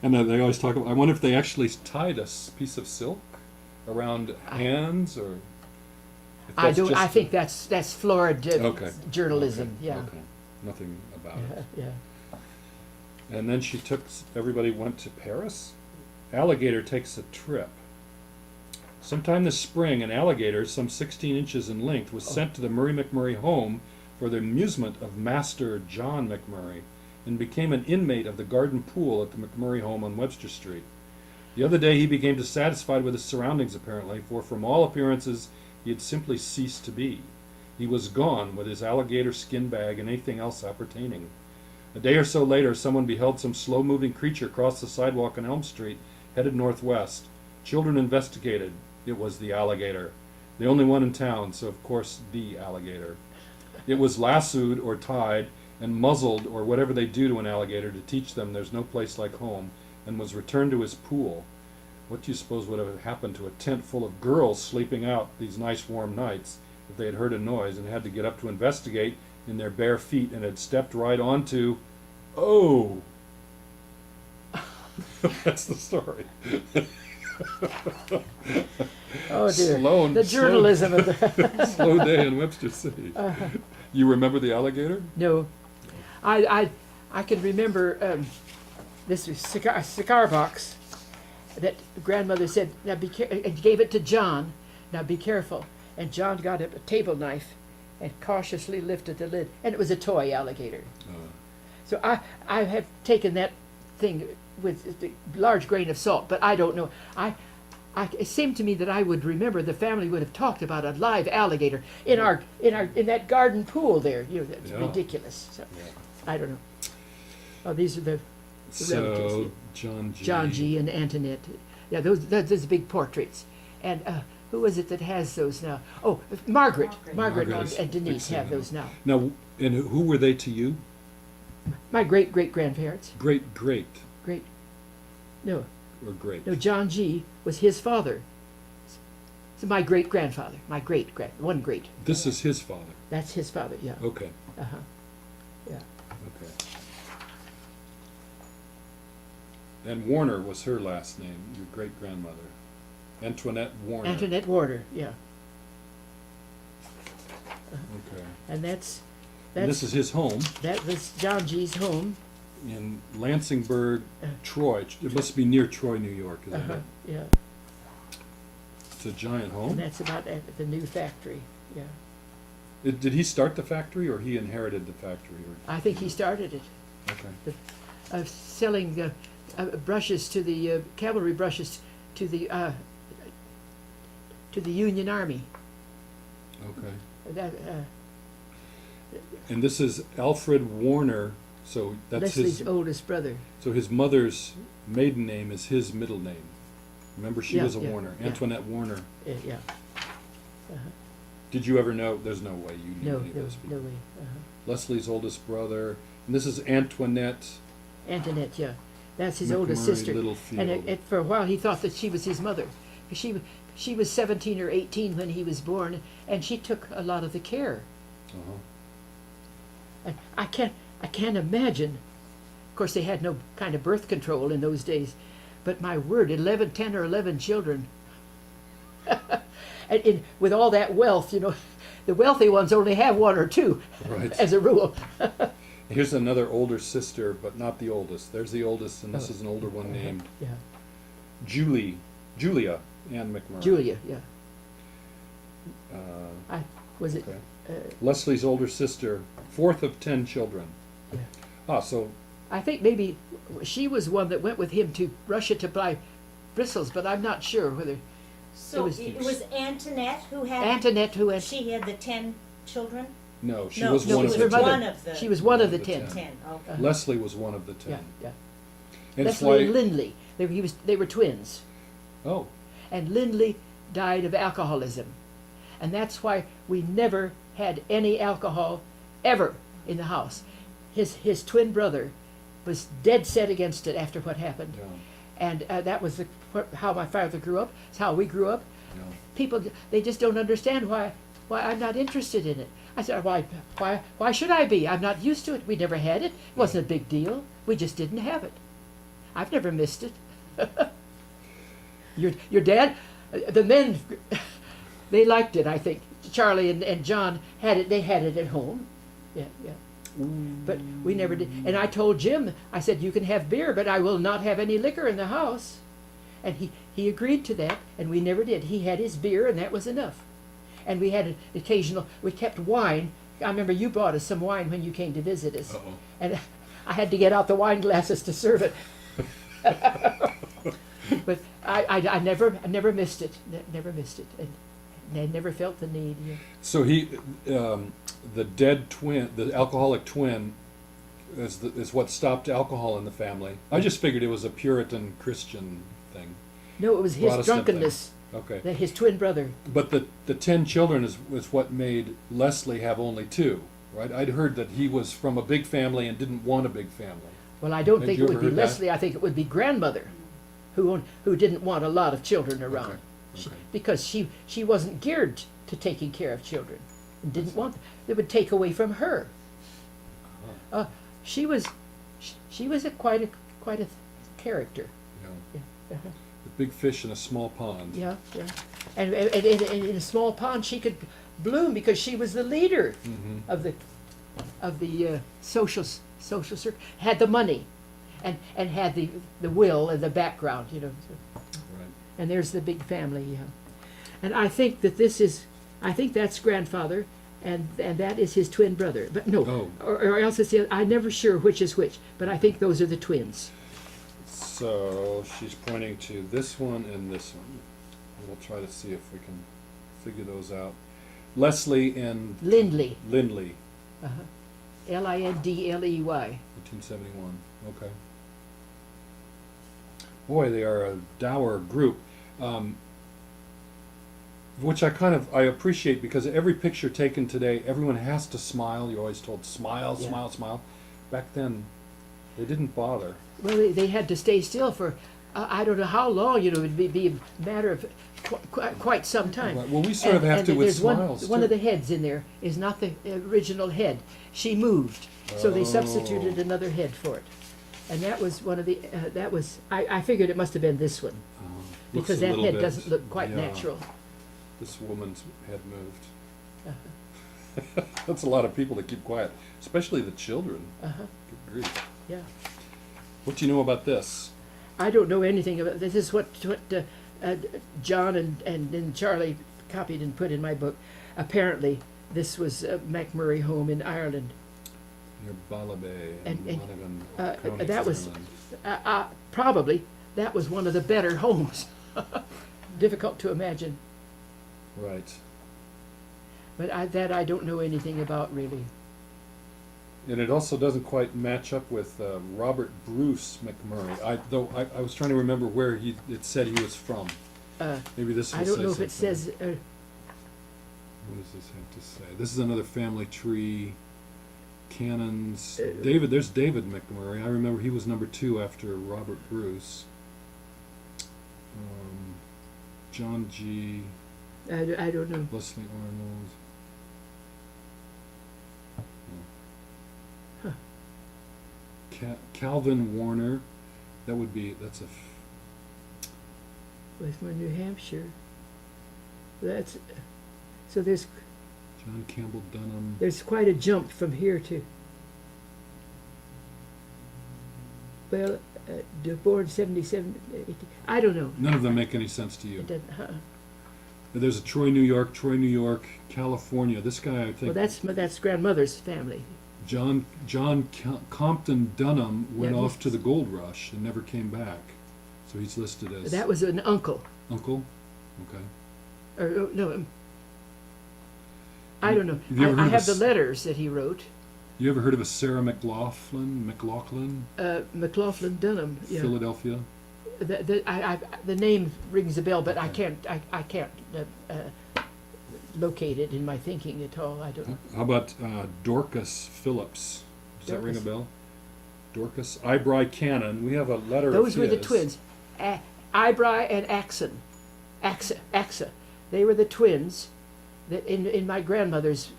And then they always talk about, I wonder if they actually tied a piece of silk around hands, or if I that's don't. just I think that's florid okay. journalism. Okay. Yeah. Okay. Nothing about it. Yeah. And then she took, everybody went to Paris. Alligator takes a trip. Sometime this spring, an alligator, some 16 inches in length, was sent to the Murray McMurray home for the amusement of Master John McMurray, and became an inmate of the garden pool at the McMurray home on Webster Street. The other day he became dissatisfied with his surroundings, apparently, for from all appearances he had simply ceased to be. He was gone with his alligator skin bag and anything else appertaining. A day or so later, someone beheld some slow-moving creature cross the sidewalk on Elm Street, headed northwest. Children investigated. It was the alligator. The only one in town, so of course the alligator. It was lassoed or tied and muzzled, or whatever they do to an alligator to teach them there's no place like home, and was returned to his pool. What do you suppose would have happened to a tent full of girls sleeping out these nice warm nights if they had heard a noise and had to get up to investigate in their bare feet and had stepped right onto... Oh! That's the story. Oh dear. Sloan, the journalism of the. Slow day in Webster City. You remember the alligator? No, I can remember this was cigar box that grandmother said, now be careful, and gave it to John. Now be careful. And John got a table knife and cautiously lifted the lid, and it was a toy alligator. So I have taken that thing with a large grain of salt, but I don't know. It seemed to me that I would remember the family would have talked about a live alligator in that garden pool there. You know, that's ridiculous. So, I don't know. Oh, these are the relatives. So John G. John G. and Antoinette. Yeah, those big portraits. And who is it that has those now? Oh, Margaret and Denise have those now. Now, and who were they to you? My great grandparents. Great. No, Or great? no. John G. was his father. So my great grandfather. My one great. This is his father. That's his father. Yeah. Okay. Yeah. Okay. And Warner was her last name, your great grandmother. Antoinette Warner. Antoinette Warner. Yeah. Okay. And that's And this is his home that was John G.'s home. in Lansingburg, Troy. It must be near Troy, New York, isn't it? Yeah. It's a giant And home. that's about at the new factory. Yeah. Did he start the factory, or he inherited the factory? Or? I think he started it. Okay. Selling brushes to the cavalry brushes to the Union Army. Okay. That, And this is Alfred Warner, so that's Leslie's his. oldest brother. So his mother's maiden name is his middle name. Remember, she Yeah, was a yeah, Warner, yeah. Antoinette Warner. Yeah. Did you ever know? There's no way you knew No, any of no, those people. no way. Leslie's oldest brother, and this is Antoinette. Antoinette, yeah. That's his McMurray oldest sister. Littlefield. And for a while he thought that she was his mother. She was 17 or 18 when he was born, and she took a lot of the care. Uh-huh. And I can't imagine. Of course, they had no kind of birth control in those days, but my word, 10 or 11 children. And with all that wealth, you know, the wealthy ones only have one or two, Right. as a rule. Here's another older sister, but not the oldest. There's the oldest, and this Oh. is an older one named Yeah, Julia Ann McMurray. Julia. Yeah, Uh, was it? okay. Leslie's older sister, fourth of 10 children. Yeah. Ah, so I think maybe she was one that went with him to Russia to buy bristles, but I'm not sure whether So It it was Antoinette who had. Antoinette who had. She had the 10 children. no, she No, was no, one she of was the her mother. 10. one of the. She was one of the 10. 10. Okay. Leslie was one of the 10. Yeah, yeah. And it's Leslie and why, Lindley. They were twins. oh, And Lindley died of alcoholism. And that's why we never had any alcohol ever in the house. His twin brother was dead set against it after what happened. yeah, And that was how my father grew up. It's how we grew up. yeah. People, they just don't understand why I'm not interested in it. I said, why should I be? I'm not used to it. We never had it. It wasn't a big deal. We just didn't have it. I've never missed it. Your dad, the men, they liked it. I think Charlie and John had it. They had it at home. Yeah, yeah. But we never did. And I told Jim, I said, you can have beer, but I will not have any liquor in the house. And he agreed to that, and we never did. He had his beer, and that was enough. And we had an occasional, we kept wine. I remember you brought us some wine when you came to visit us. Uh-oh. And I had to get out the wine glasses to serve it. But I never missed it. Never missed it. And I never felt the need. Yeah. So the dead twin, the alcoholic twin, is what stopped alcohol in the family. I just figured it was a Puritan Christian thing. No, it was his Protestant drunkenness. Okay. That his twin brother. But the 10 children is what made Leslie have only 2, right? I'd heard that he was from a big family and didn't want a big family. Well, I don't Had think you it would ever be heard that? Leslie. I think it would be grandmother, who didn't want a lot of children around, Okay. because she wasn't geared to taking care of children, and didn't want. It would take away from her. She was quite a character. Yeah. Yeah. Uh-huh. The big fish in a small pond. Yeah, yeah. And in a small pond, she could bloom because she was the leader Mm-hmm. of the social circle. Had the money, and had the will and the background, you know. Right. And there's the big family. Yeah. And I think that's grandfather, and that is his twin brother. But no, Oh. or else it's I'm never sure which is which. But I think those are the twins. So she's pointing to this one and this one. We'll try to see if we can figure those out. Leslie and Lindley, Lindley, Lindley. 1871. Okay. Boy, they are a dour group, which I appreciate, because every picture taken today, everyone has to smile. You're always told, smile, Yeah. smile, smile. Back then, they didn't bother. Well, they had to stay still for I don't know how long. You know, it would be a matter of quite some time. Right. Well, we sort of have to with there's smiles, one too. of the heads in there is not the original head. She moved, so they substituted Oh. another head for it. And that was one of the. That was. I figured it must have been this one, Looks because a that little head bit- doesn't look quite yeah. natural. This woman's head moved. That's a lot of people to keep quiet, especially the children. Good grief. Yeah. What do you know about this? I don't know anything about this. Is what John and then Charlie copied and put in my book. Apparently, this was McMurray home in Ireland. Near Ballabay And- in and, Monaghan County, that was- Ireland. Probably that was one of the better homes. Difficult to imagine, Right. but I don't know anything about really. And it also doesn't quite match up with Robert Bruce McMurray. I was trying to remember where it said he was from. Maybe this will I don't say know if it something. says. What does this have to say? This is another family tree. Canons. Uh, There's David McMurray. I remember he was number 2 after Robert Bruce. John G. I don't know. Leslie Arnold. Calvin Warner. That's a. Westmore, New Hampshire. That's so. There's John Campbell Dunham. quite a jump from here to. Well, born 77, 18, I don't know. None of them make any sense to you. It doesn't, There's a Troy, New York, California. This guy, I think. well, that's grandmother's family. John Compton Dunham went Yeah, off to the gold rush and never came back. So he's listed as That was an uncle. uncle. Okay. Or no, I don't know. Have you ever heard I of have the a s- letters that he wrote. You ever heard of a Sarah McLaughlin? McLaughlin, McLaughlin Dunham. Yeah. Philadelphia. The name rings a bell, but I can't locate it in my thinking at all. I don't know. How about Dorcas Phillips? Does that ring a Dorcas. bell? Dorcas Ibry Cannon. We have a letter. Those of were the his. twins, Ibry and Axon. Axa. They were the twins that in my grandmother's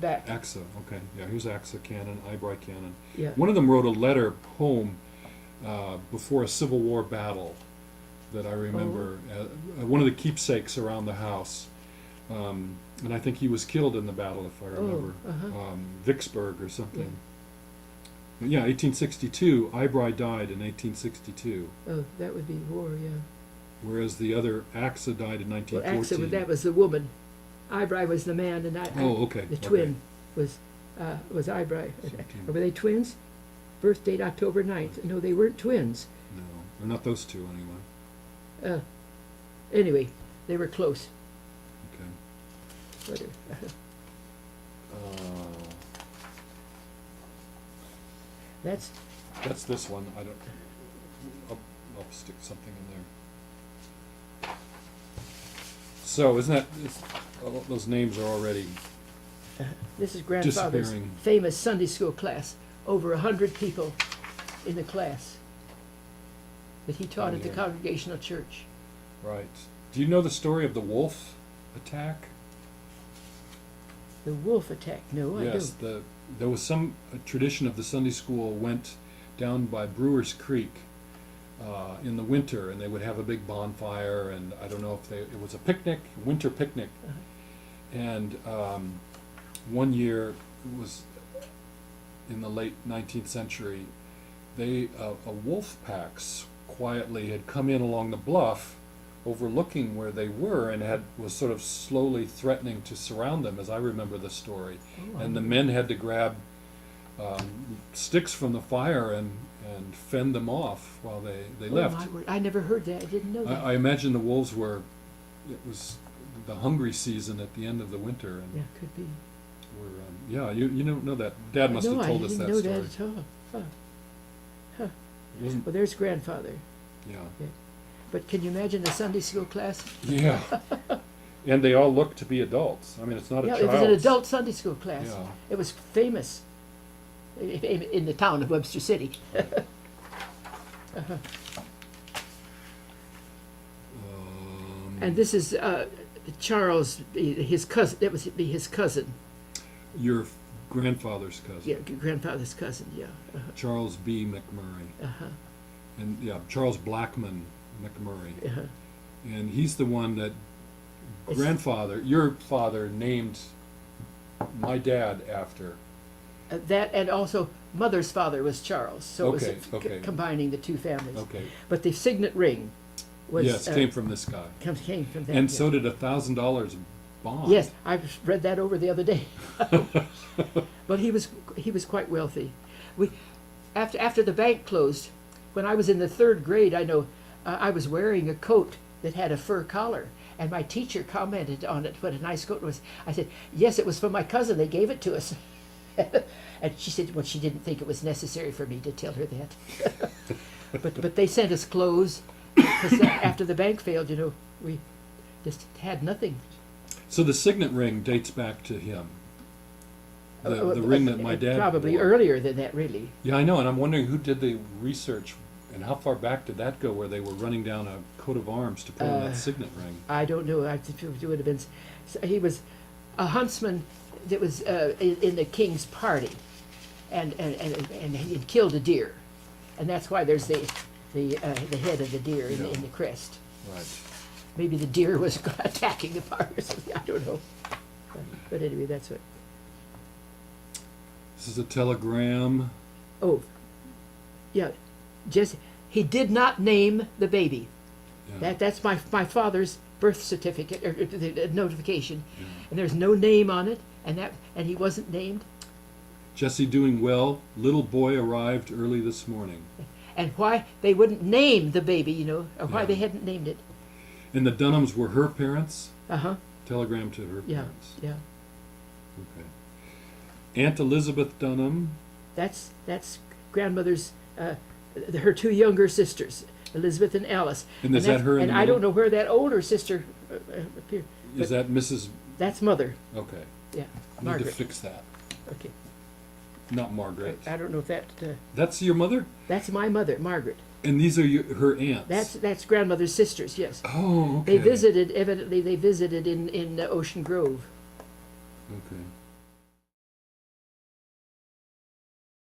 back. Axa. Okay. Yeah. Here's Axa Cannon. Ibry Cannon. Yeah. One of them wrote a letter home before a Civil War battle that I remember. One of the keepsakes around the house. And I think he was killed in the battle, if I remember. Vicksburg or something. Yeah, 1862. Eibry died in 1862. Oh, that would be war, yeah. Whereas the other, Axa, died in Well, 1914. Axa, that was the woman. Eibry was the man, and the twin was Eibry. Were they twins? Birth date October 9th. No, they weren't twins. No, they're not those two anyway. Anyway, they were close. Okay. Whatever. That's this one. I'll stick something in there. So isn't that those names are already This is grandfather's disappearing. famous Sunday school class. Over 100 people in the class that he taught at the Yeah. Congregational Church. Right. Do you know the story of the wolf attack? The wolf attack? No, I Yes, don't. there was some tradition of the Sunday school went down by Brewer's Creek in the winter, and they would have a big bonfire, and I don't know if it was a picnic, winter picnic. And one year, it was in the late 19th century, a wolf pack quietly had come in along the bluff, overlooking where they were, and was sort of slowly threatening to surround them, as I remember the story. And the men had to grab sticks from the fire and fend them off while they left. My word. I never heard that. I didn't know that. I imagine the wolves it was the hungry season at the end of the winter, and Yeah, could be. you don't know that. Dad must have told us that No, I story. didn't know that at all. Huh. It wasn't- Well, there's grandfather. yeah. But can you imagine the Sunday school class? Yeah. And they all look to be adults. I mean, it's not Yeah, a it child. was an adult Sunday school class. Yeah. It was famous in the town of Webster City. And this is Charles, his cousin. That would be his cousin. Your grandfather's cousin. Yeah, grandfather's cousin. Yeah. Charles B. McMurray. And Charles Blackman McMurray. And he's the one that your father named my dad after. That, and also mother's father was Charles. So Okay, it was okay. combining the two families. Okay. But the signet ring was Yes, came from this guy. came from that. And yeah. so did $1,000 bond. Yes, I read that over the other day. But he was quite wealthy. After the bank closed, when I was in the 3rd grade, I know I was wearing a coat that had a fur collar, and my teacher commented on it. What a nice coat it was. I said, "Yes, it was from my cousin. They gave it to us." And she said, "Well, she didn't think it was necessary for me to tell her that." But they sent us clothes because after the bank failed, we just had nothing. So the signet ring dates back to him. The ring that my dad Probably wore. earlier than that, really. Yeah, I know, and I'm wondering who did the research and how far back did that go where they were running down a coat of arms to put on that signet ring? I don't know. I think it would have been. He was a huntsman that was in the king's party, and he had killed a deer, and that's why there's the head of the deer in the crest. Right. Maybe the deer was attacking the party or something. I don't know. But anyway, that's what. This is a telegram. Oh, yeah, Jesse. He did not name the baby. Yeah. That's my father's birth certificate or the notification, Yeah. and there's no name on it, and he wasn't named. Jesse doing well. Little boy arrived early this morning. And why they wouldn't name the baby, or why Yeah. they hadn't named it. And the Dunhams were her parents. Telegram to her Yeah, parents. yeah. Okay. Aunt Elizabeth Dunham. That's grandmother's, her 2 younger sisters, Elizabeth and Alice. And is that her in And the I don't middle? know where that older sister appeared. Is that Mrs. That's mother. Okay. Yeah, Need to Margaret. fix that. Okay. Not Margaret. I don't know if that. That's your mother? That's my mother, Margaret. And these are her aunts? That's grandmother's sisters. Yes. Oh, okay. They visited. Evidently, they visited in Ocean Grove. Okay.